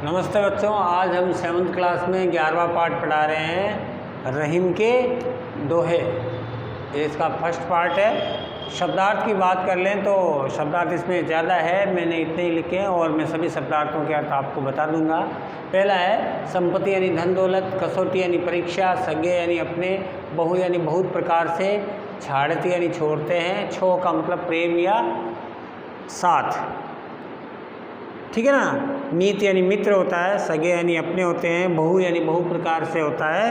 नमस्ते बच्चों, आज हम 7th क्लास में 11वां पार्ट पढ़ा रहे हैं रहीम के दोहे। ये इसका फर्स्ट पार्ट है। शब्दार्थ की बात कर लें तो शब्दार्थ इसमें ज़्यादा है, मैंने इतने ही लिखे हैं और मैं सभी शब्दार्थों के अर्थ आपको बता दूंगा। पहला है संपत्ति यानी धन दौलत, कसौटी यानी परीक्षा, सगे यानी अपने, बहु यानी बहुत प्रकार से, छाड़ती यानी छोड़ते हैं, छो का मतलब प्रेम या साथ, ठीक है ना। मीत यानी मित्र होता है, सगे यानी अपने होते हैं, बहु यानी बहु प्रकार से होता है,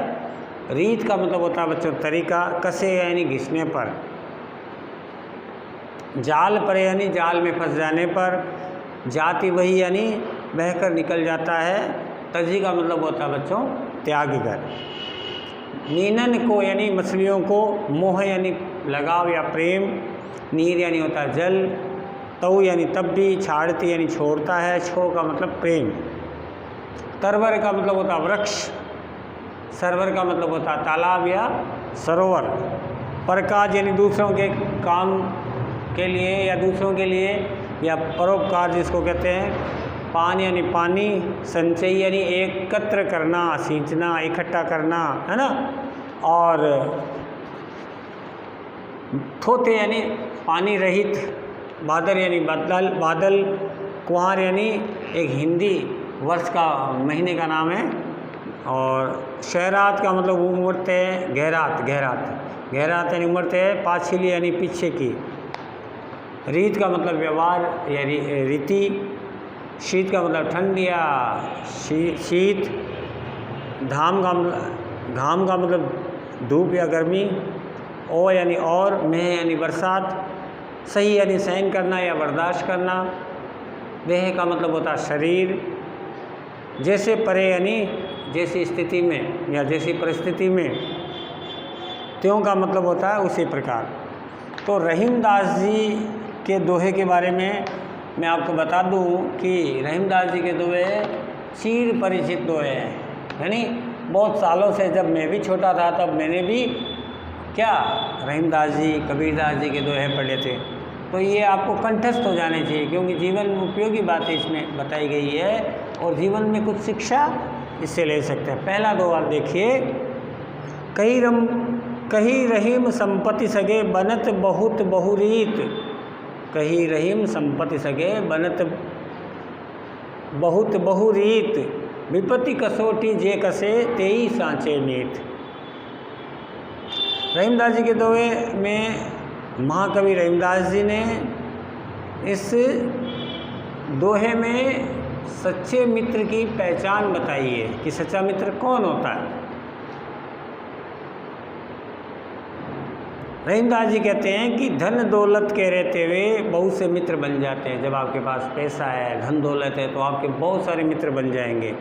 रीत का मतलब होता है बच्चों तरीका, कसे यानी घिसने पर, जाल परे यानी जाल में फंस जाने पर, जाति वही यानी बहकर निकल जाता है, तजी का मतलब होता है बच्चों त्याग कर, मीनन को यानी मछलियों को, मोह यानी लगाव या प्रेम, नीर यानी होता है जल, तऊ यानी तब भी, छाड़ती यानी छोड़ता है, छो का मतलब प्रेम, तरवर का मतलब होता है वृक्ष, सरवर का मतलब होता है तालाब या सरोवर, परकाज यानी दूसरों के काम के लिए या दूसरों के लिए या परोपकार जिसको कहते हैं, पान यानी पानी, संचय यानी एकत्र करना, सींचना, इकट्ठा करना, है ना, और थोते यानी पानी रहित, बादल यानी बादल, कुंवार यानी एक हिंदी वर्ष का महीने का नाम है, और शहरात का मतलब उम्रते है, गहरात यानी उम्रते है, पाछिली यानी पीछे की, रीत का मतलब व्यवहार या रीति, शीत का मतलब ठंड या शीत, घाम का मतलब धूप या गर्मी, ओ यानी और, मेह यानी बरसात, सही यानी सहन करना या बर्दाश्त करना, देह का मतलब होता है शरीर, जैसे परे यानी जैसी स्थिति में या जैसी परिस्थिति में, त्यों का मतलब होता है उसी प्रकार। तो रहीमदास जी के दोहे के बारे में मैं आपको बता दूं कि रहीमदास जी के दोहे चिर परिचित दोहे हैं, यानी बहुत सालों से, जब मैं भी छोटा था तब मैंने भी क्या रहीमदास जी, कबीरदास जी के दोहे पढ़े थे। तो ये आपको कंठस्थ हो जाने चाहिए, क्योंकि जीवन में उपयोगी बातें इसमें बताई गई है और जीवन में कुछ शिक्षा इससे ले सकते हैं। पहला दोहा देखिए, कही रहीम संपत्ति सगे बनत बहुत बहुरीत, कही रहीम संपत्ति सगे बनत बहुत बहुरीत, विपत्ति कसौटी जे कसे तेई सांचे मीत। रहीमदास जी के दोहे में महाकवि रहीमदास जी ने इस दोहे में सच्चे मित्र की पहचान बताई है कि सच्चा मित्र कौन होता है। रहीमदास जी कहते हैं कि धन दौलत के रहते हुए बहुत से मित्र बन जाते हैं। जब आपके पास पैसा है, धन दौलत है, तो आपके बहुत सारे मित्र बन जाएंगे।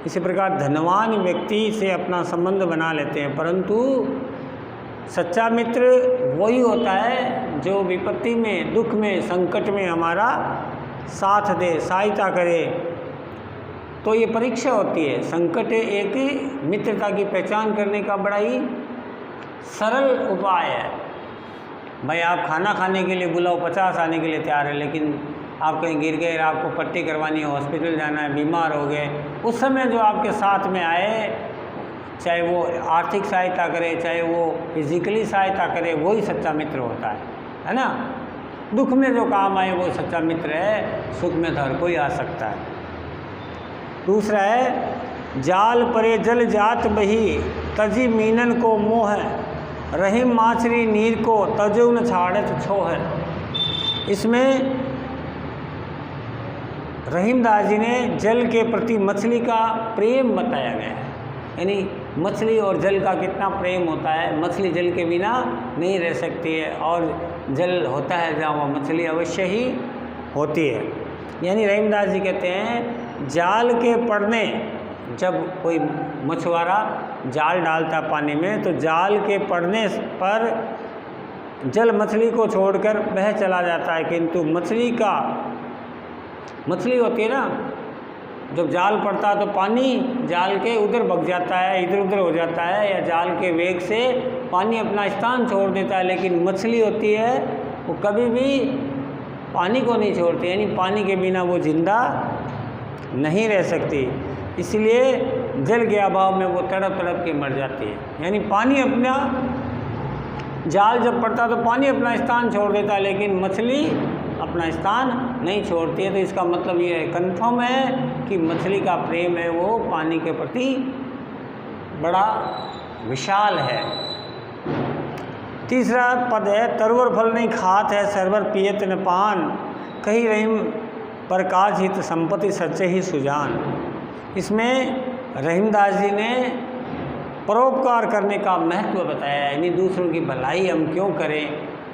इसी प्रकार धनवान व्यक्ति से अपना संबंध बना लेते हैं, परंतु सच्चा मित्र वही होता है जो विपत्ति में, दुख में, संकट में हमारा साथ दे, सहायता करे। तो ये परीक्षा होती है। संकट एक मित्रता की पहचान करने का बड़ा ही सरल उपाय है। भाई आप खाना खाने के लिए बुलाओ, 50 आने के लिए तैयार है, लेकिन आप कहीं गिर गए, आपको पट्टी करवानी है, हॉस्पिटल जाना है, बीमार हो गए, उस समय जो आपके साथ में आए, चाहे वो आर्थिक सहायता करे, चाहे वो फिजिकली सहायता करे, वही सच्चा मित्र होता है ना। दुख में जो काम आए वो सच्चा मित्र है, सुख में तो हर कोई आ सकता है। दूसरा है, जाल परे जल जात बही, तजी मीनन को मोह, रहीम माछरी नीर को, तजो न छाड़त छोह। इसमें रहीमदास जी ने जल के प्रति मछली का प्रेम बताया गया है, यानी मछली और जल का कितना प्रेम होता है। मछली जल के बिना नहीं रह सकती है, और जल होता है जहाँ वह मछली अवश्य ही होती है। यानी रहीमदास जी कहते हैं जाल के पड़ने, जब कोई मछुआरा जाल डालता पानी में, तो जाल के पड़ने पर जल मछली को छोड़कर बह चला जाता है, किंतु मछली होती है ना, जब जाल पड़ता है तो पानी जाल के उधर भग जाता है, इधर उधर हो जाता है, या जाल के वेग से पानी अपना स्थान छोड़ देता है। लेकिन मछली होती है वो कभी भी पानी को नहीं छोड़ती, यानी पानी के बिना वो जिंदा नहीं रह सकती, इसलिए जल के अभाव में वो तड़प तड़प के मर जाती है। यानी पानी अपना जाल जब पड़ता तो पानी अपना स्थान छोड़ देता है, लेकिन मछली अपना स्थान नहीं छोड़ती है। तो इसका मतलब ये है, कन्फर्म है कि मछली का प्रेम है वो पानी के प्रति बड़ा विशाल है। तीसरा पद है, तरवर फल नहीं खात है सरवर पियत न पान, कही रहीम प्रकाश हित संपत्ति सच्चे ही सुजान। इसमें रहीमदास जी ने परोपकार करने का महत्व बताया है, यानी दूसरों की भलाई हम क्यों करें,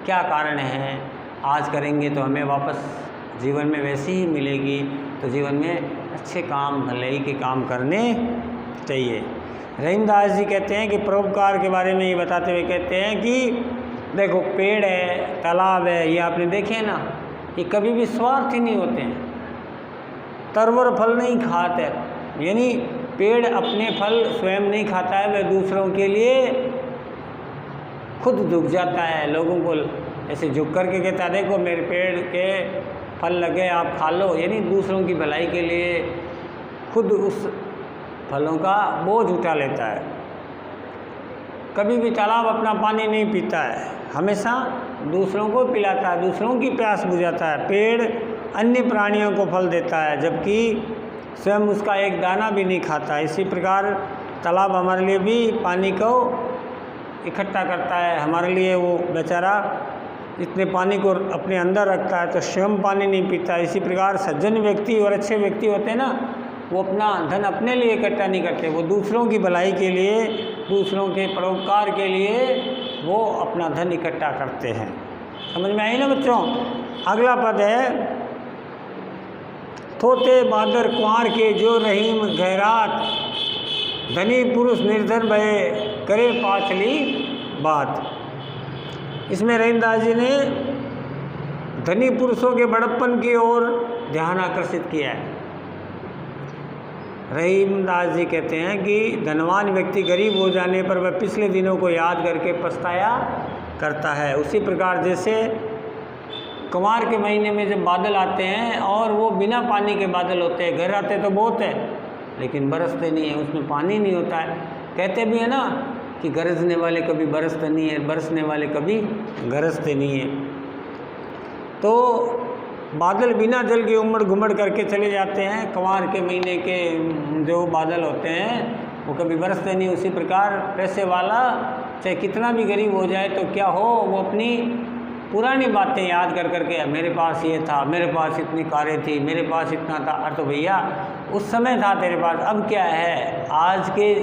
क्या कारण है, आज करेंगे तो हमें वापस जीवन में वैसी ही मिलेगी। तो जीवन में अच्छे काम, भलाई के काम करने चाहिए। रहीमदास जी कहते हैं कि परोपकार के बारे में ये बताते हुए कहते हैं कि देखो पेड़ है, तालाब है, ये आपने देखे हैं ना, ये कभी भी स्वार्थी नहीं होते हैं। तरवर फल नहीं खाते, यानी पेड़ अपने फल स्वयं नहीं खाता है, वह दूसरों के लिए खुद झुक जाता है। लोगों को ऐसे झुक करके कहता है देखो मेरे पेड़ के फल लगे आप खा लो, यानी दूसरों की भलाई के लिए खुद उस फलों का बोझ उठा लेता है। कभी भी तालाब अपना पानी नहीं पीता है, हमेशा दूसरों को पिलाता है, दूसरों की प्यास बुझाता है। पेड़ अन्य प्राणियों को फल देता है, जबकि स्वयं उसका एक दाना भी नहीं खाता। इसी प्रकार तालाब हमारे लिए भी पानी को इकट्ठा करता है, हमारे लिए वो बेचारा इतने पानी को अपने अंदर रखता है, तो स्वयं पानी नहीं पीता। इसी प्रकार सज्जन व्यक्ति और अच्छे व्यक्ति होते हैं ना, वो अपना धन अपने लिए इकट्ठा नहीं करते, वो दूसरों की भलाई के लिए, दूसरों के परोपकार के लिए वो अपना धन इकट्ठा करते हैं। समझ में आई ना बच्चों। अगला पद है, थोते बादर कुंवर के जो रहीम गहरात, धनी पुरुष निर्धन भय करे पाछली बात। इसमें रहीमदास जी ने धनी पुरुषों के बड़प्पन की ओर ध्यान आकर्षित किया है। रहीमदास जी कहते हैं कि धनवान व्यक्ति गरीब हो जाने पर वह पिछले दिनों को याद करके पछताया करता है। उसी प्रकार जैसे कुंवार के महीने में जब बादल आते हैं और वो बिना पानी के बादल होते हैं, घर आते तो बहुत है लेकिन बरसते नहीं है, उसमें पानी नहीं होता है। कहते भी है ना कि गरजने वाले कभी बरसते नहीं है, बरसने वाले कभी गरजते नहीं है। तो बादल बिना जल के उमड़ घुमड़ करके चले जाते हैं। कुंवार के महीने के जो बादल होते हैं वो कभी बरसते नहीं। उसी प्रकार पैसे वाला चाहे कितना भी गरीब हो जाए तो क्या हो, वो अपनी पुरानी बातें याद कर करके, मेरे पास ये था, मेरे पास इतनी कारें थी, मेरे पास इतना था। अरे तो भैया उस समय था तेरे पास, अब क्या है, आज के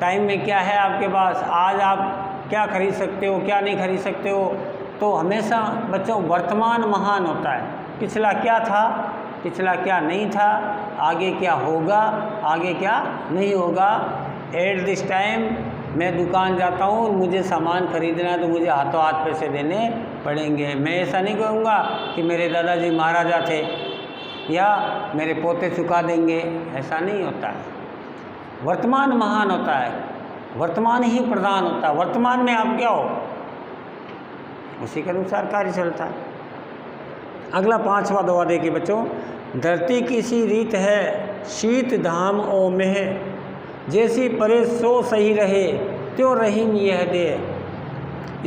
टाइम में क्या है आपके पास, आज आप क्या खरीद सकते हो, क्या नहीं खरीद सकते हो। तो हमेशा बच्चों वर्तमान महान होता है। पिछला क्या था, पिछला क्या नहीं था, आगे क्या होगा, आगे क्या नहीं होगा। एट दिस टाइम मैं दुकान जाता हूँ, मुझे सामान खरीदना है तो मुझे हाथों हाथ पैसे देने पड़ेंगे। मैं ऐसा नहीं कहूँगा कि मेरे दादाजी महाराजा थे या मेरे पोते चुका देंगे, ऐसा नहीं होता है। वर्तमान महान होता है, वर्तमान ही प्रधान होता है। वर्तमान में आप क्या हो उसी के अनुसार कार्य चलता है। अगला 5वां दुआ देखिए बच्चों, धरती की सी रीत है शीत धाम ओ में, जैसी परे सो सही रहे त्यों रहीम यह दे।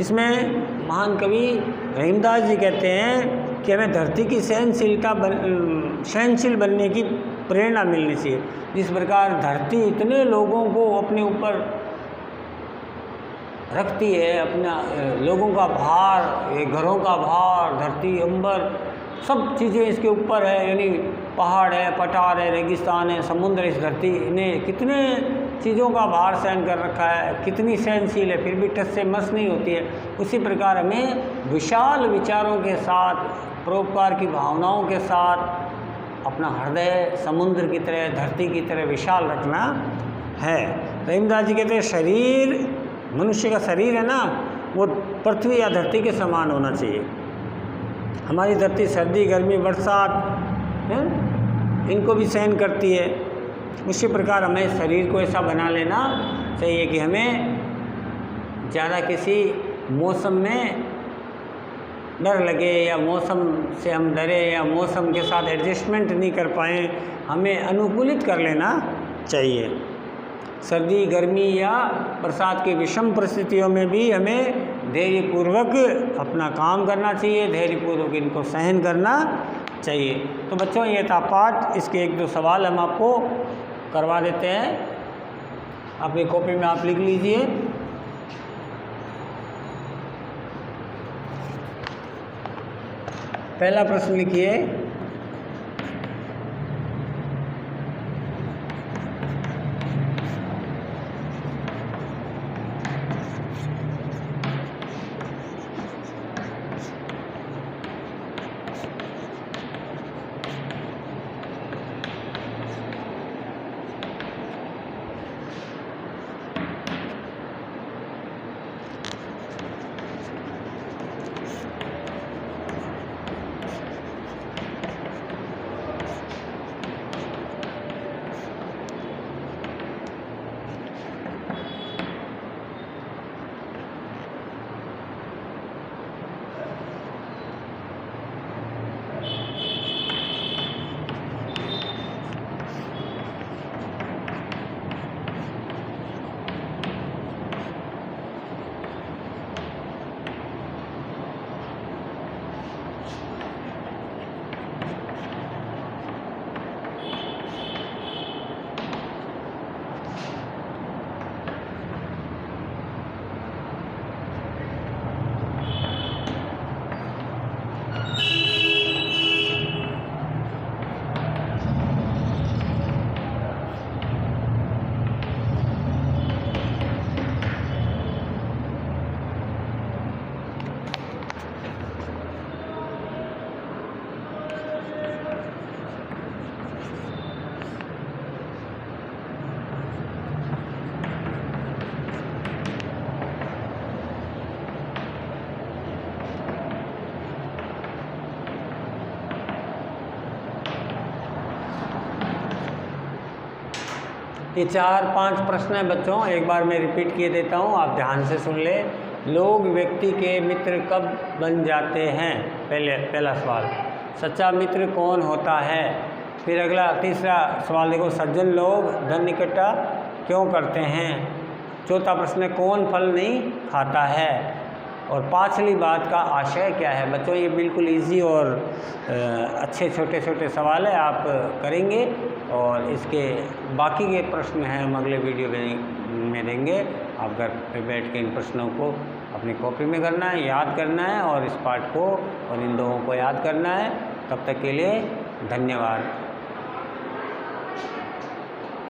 इसमें महान कवि रहीमदास जी कहते हैं कि हमें धरती की सहनशील बनने की प्रेरणा मिलनी चाहिए। जिस प्रकार धरती इतने लोगों को अपने ऊपर रखती है, अपना लोगों का भार, ये घरों का भार, धरती अंबर सब चीज़ें इसके ऊपर है। यानी पहाड़ है, पठार है, रेगिस्तान है, समुद्र, इस धरती ने कितने चीज़ों का भार सहन कर रखा है, कितनी सहनशील है, फिर भी टस से मस नहीं होती है। उसी प्रकार हमें विशाल विचारों के साथ, परोपकार की भावनाओं के साथ अपना हृदय समुद्र की तरह, धरती की तरह विशाल रखना है। रहीमदास जी कहते हैं शरीर, मनुष्य का शरीर है ना, वो पृथ्वी या धरती के समान होना चाहिए। हमारी धरती सर्दी, गर्मी, बरसात इनको भी सहन करती है। उसी प्रकार हमें शरीर को ऐसा बना लेना चाहिए कि हमें ज़्यादा किसी मौसम में डर लगे या मौसम से हम डरे या मौसम के साथ एडजस्टमेंट नहीं कर पाएँ, हमें अनुकूलित कर लेना चाहिए। सर्दी, गर्मी या बरसात की विषम परिस्थितियों में भी हमें धैर्यपूर्वक अपना काम करना चाहिए, धैर्यपूर्वक इनको सहन करना चाहिए। तो बच्चों ये था पाठ, इसके 1-2 सवाल हम आपको करवा देते हैं। अपनी कॉपी में आप लिख लीजिए। पहला प्रश्न लिखिए, ये 4-5 प्रश्न हैं बच्चों, एक बार मैं रिपीट किए देता हूँ, आप ध्यान से सुन ले। लोग व्यक्ति के मित्र कब बन जाते हैं? पहला सवाल, सच्चा मित्र कौन होता है? फिर अगला तीसरा सवाल देखो, सज्जन लोग धन इकट्ठा क्यों करते हैं? चौथा प्रश्न है, कौन फल नहीं खाता है? और पांचवी बात का आशय क्या है? बच्चों ये बिल्कुल इजी और अच्छे छोटे छोटे सवाल है, आप करेंगे और इसके बाकी के प्रश्न हैं हम अगले वीडियो में देंगे। आप घर पे बैठ के इन प्रश्नों को अपनी कॉपी में करना है, याद करना है और इस पाठ को और इन लोगों को याद करना है। तब तक के लिए धन्यवाद।